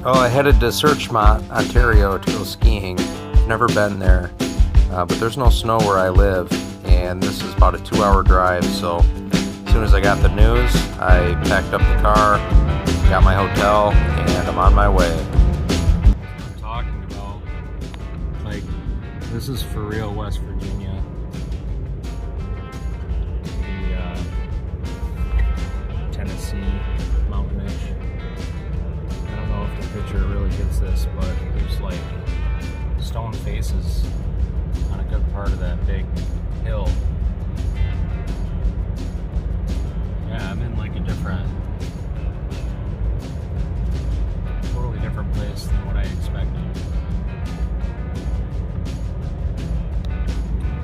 Well, I headed to Searchmont, Ontario to go skiing. Never been there, but there's no snow where I live, and this is about a 2-hour drive, so as soon as I got the news, I packed up the car, got my hotel, and I'm on my way. I'm talking about, like, this is for real West Virginia. The Tennessee mountain-ish. I don't know if the picture really gets this, but there's like stone faces on a good part of that big hill. Yeah, I'm in like a totally different place than what I expected.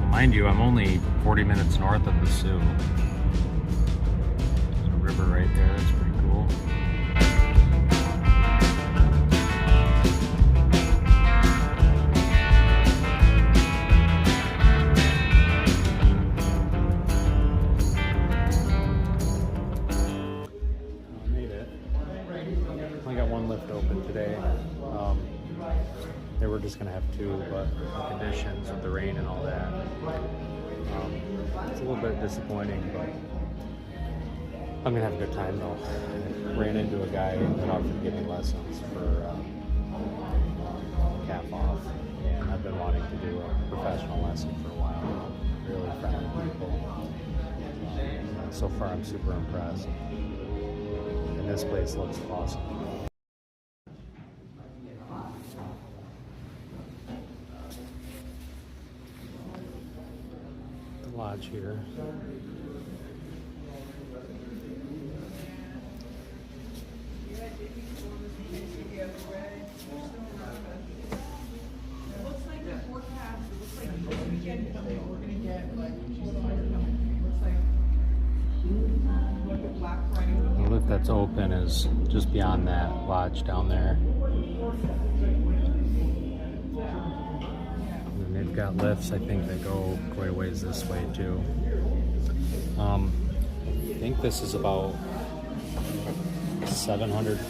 Well, mind you, I'm only 40 minutes north of the Sioux. There's a river right there, that's pretty cool. I got one lift open today. They were just gonna have two, but the conditions with the rain and all that, it's a little bit disappointing, but I'm gonna have a good time though. Ran into a guy that offered to give me lessons for calf off, and I've been wanting to do a professional lesson for a while. Really friendly people. So far I'm super impressed. And this place looks awesome. The lodge here. The lift that's open is just beyond that lodge down there. And they've got lifts, I think, that go quite a ways this way too. I think this is about 700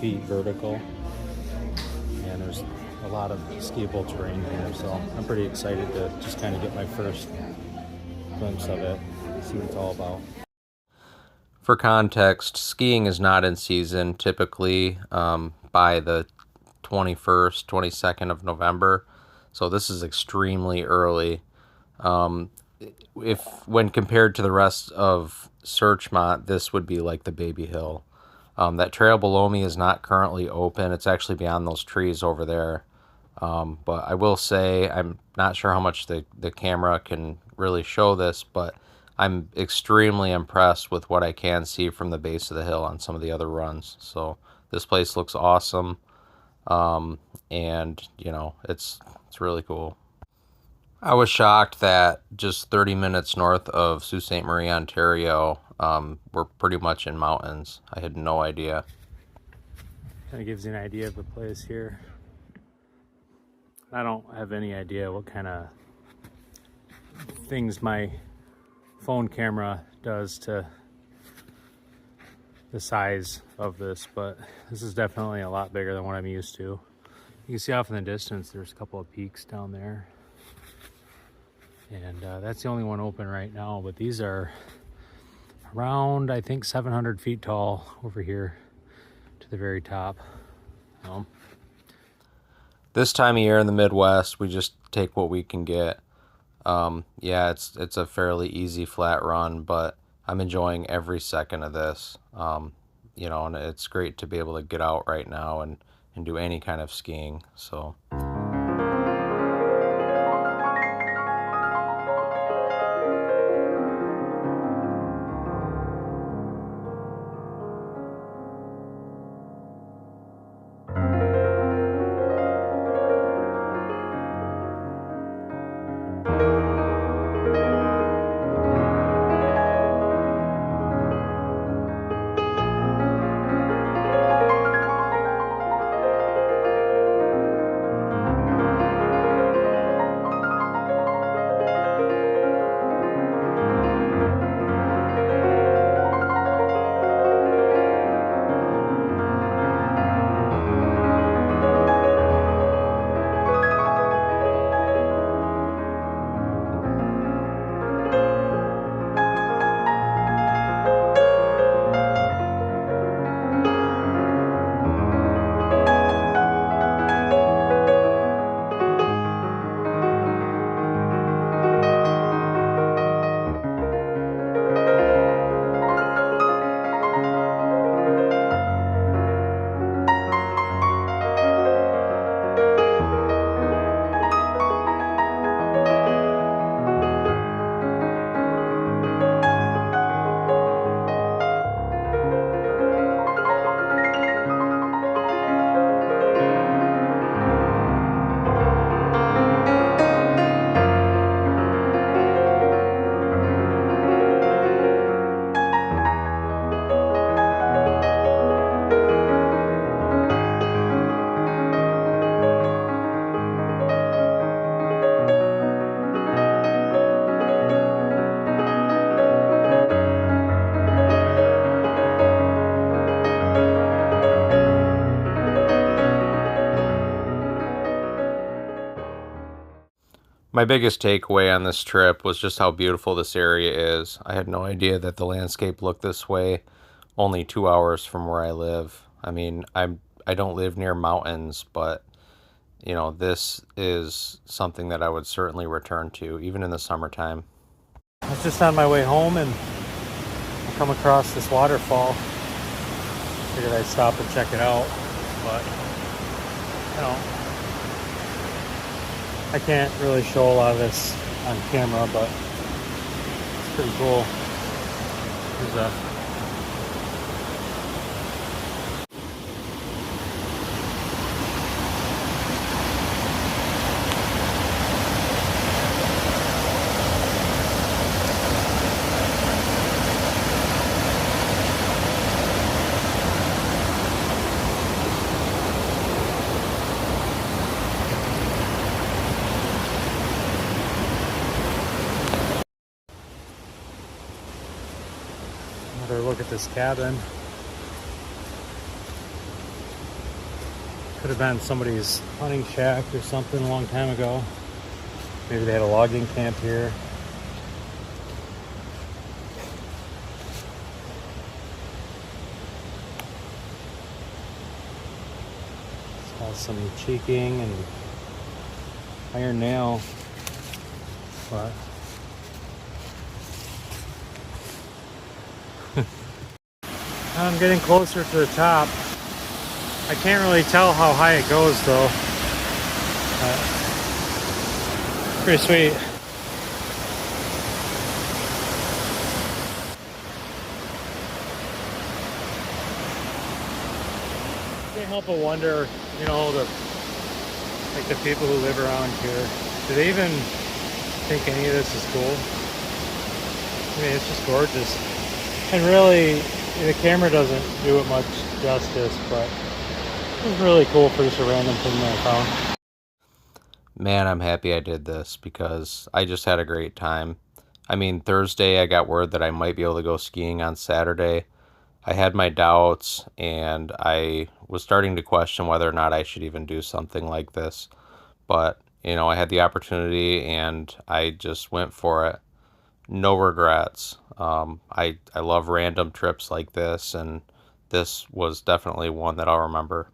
feet vertical, and there's a lot of skiable terrain here, so I'm pretty excited to just kind of get my first glimpse of it, see what it's all about. For context, skiing is not in season typically by the 21st, 22nd of November, so this is extremely early. When compared to the rest of Searchmont, this would be like the baby hill. That trail below me is not currently open. It's actually beyond those trees over there. But I will say, I'm not sure how much the camera can really show this, but I'm extremely impressed with what I can see from the base of the hill on some of the other runs. So this place looks awesome. And you know, it's really cool. I was shocked that just 30 minutes north of Sault Ste. Marie, Ontario, we're pretty much in mountains. I had no idea. Kind of gives you an idea of the place here. I don't have any idea what kind of things my phone camera does to the size of this, but this is definitely a lot bigger than what I'm used to. You can see off in the distance there's a couple of peaks down there, and that's the only one open right now, but these are around, I think, 700 feet tall over here to the very top. This time of year in the Midwest, we just take what we can get. Yeah, it's a fairly easy flat run, but I'm enjoying every second of this. You know, and it's great to be able to get out right now and do any kind of skiing. So. My biggest takeaway on this trip was just how beautiful this area is. I had no idea that the landscape looked this way only 2 hours from where I live. I mean, I don't live near mountains, but this is something that I would certainly return to, even in the summertime. I was just on my way home and I come across this waterfall. Figured I'd stop and check it out, but you know, I can't really show a lot of this on camera, but it's pretty cool. There's a another look at this cabin. Could have been somebody's hunting shack or something a long time ago. Maybe they had a logging camp here. Saw some cheeking and iron nail, but I'm getting closer to the top. I can't really tell how high it goes though. Pretty sweet. Can't help but wonder, the people who live around here, do they even think any of this is cool? I mean, it's just gorgeous. And really, the camera doesn't do it much justice, but it was really cool for just a random thing that I found. Man, I'm happy I did this because I just had a great time. I mean, Thursday I got word that I might be able to go skiing on Saturday. I had my doubts and I was starting to question whether or not I should even do something like this. But, I had the opportunity and I just went for it. No regrets. I love random trips like this, and this was definitely one that I'll remember.